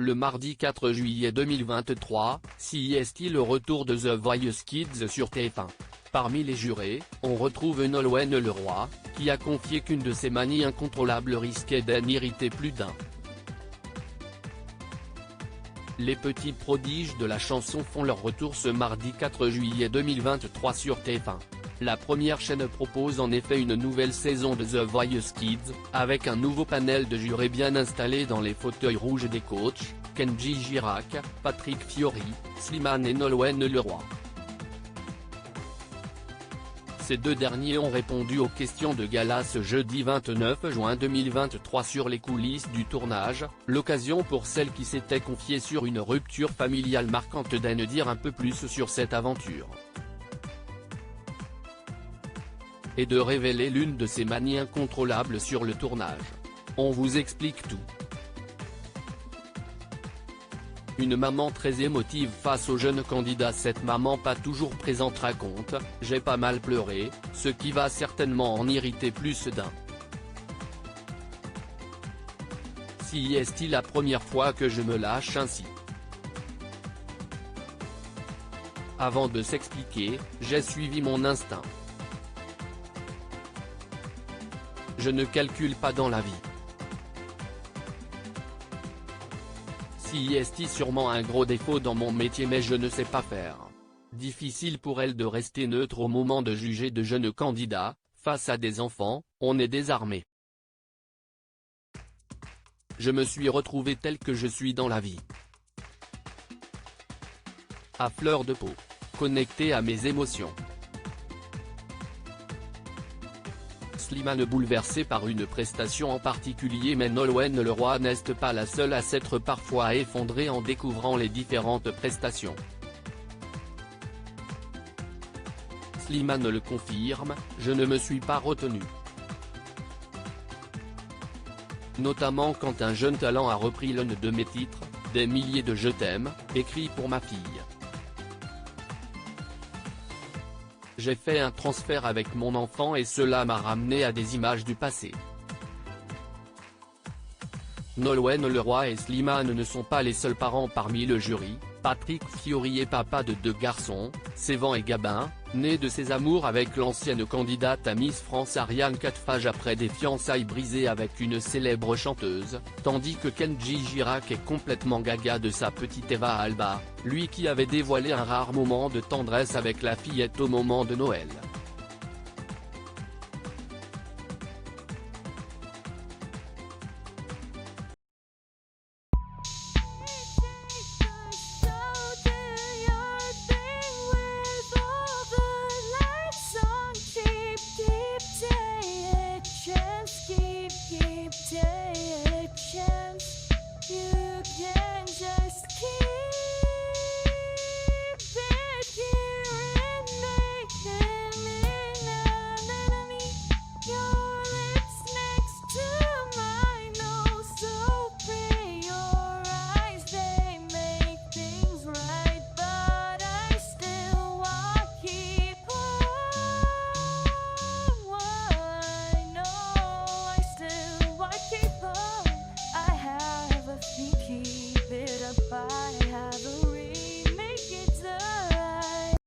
Le mardi 4 juillet 2023, CIST le retour de The Voice Kids sur TF1. Parmi les jurés, on retrouve Nolwenn Leroy, qui a confié qu'une de ses manies incontrôlables risquait d'en irriter plus d'un. Les petits prodiges de la chanson font leur retour ce mardi 4 juillet 2023 sur TF1. La première chaîne propose en effet une nouvelle saison de The Voice Kids, avec un nouveau panel de jurés bien installés dans les fauteuils rouges des coachs, Kenji Girac, Patrick Fiori, Slimane et Nolwenn Leroy. Ces deux derniers ont répondu aux questions de gala ce jeudi 29 juin 2023 sur les coulisses du tournage, l'occasion pour celle qui s'était confiée sur une rupture familiale marquante d'en dire un peu plus sur cette aventure. Et de révéler l'une de ses manies incontrôlables sur le tournage. On vous explique tout. Une maman très émotive face au jeune candidat. Cette maman pas toujours présente raconte « J'ai pas mal pleuré », ce qui va certainement en irriter plus d'un. Si est-il la première fois que je me lâche ainsi? Avant de s'expliquer, j'ai suivi mon instinct. Je ne calcule pas dans la vie. Si est sûrement un gros défaut dans mon métier, mais je ne sais pas faire. Difficile pour elle de rester neutre au moment de juger de jeunes candidats, face à des enfants, on est désarmé. Je me suis retrouvé tel que je suis dans la vie. À fleur de peau. Connecté à mes émotions. Slimane bouleversé par une prestation en particulier, mais Nolwenn Leroy n'est pas la seule à s'être parfois effondrée en découvrant les différentes prestations. Slimane le confirme, je ne me suis pas retenu. Notamment quand un jeune talent a repris l'un de mes titres, Des milliers de je t'aime, écrit pour ma fille. J'ai fait un transfert avec mon enfant et cela m'a ramené à des images du passé. Nolwenn Leroy et Slimane ne sont pas les seuls parents parmi le jury. Patrick Fiori est papa de 2 garçons, Sévan et Gabin, nés de ses amours avec l'ancienne candidate à Miss France Ariane Katfage après des fiançailles brisées avec une célèbre chanteuse, tandis que Kenji Girac est complètement gaga de sa petite Eva Alba, lui qui avait dévoilé un rare moment de tendresse avec la fillette au moment de Noël.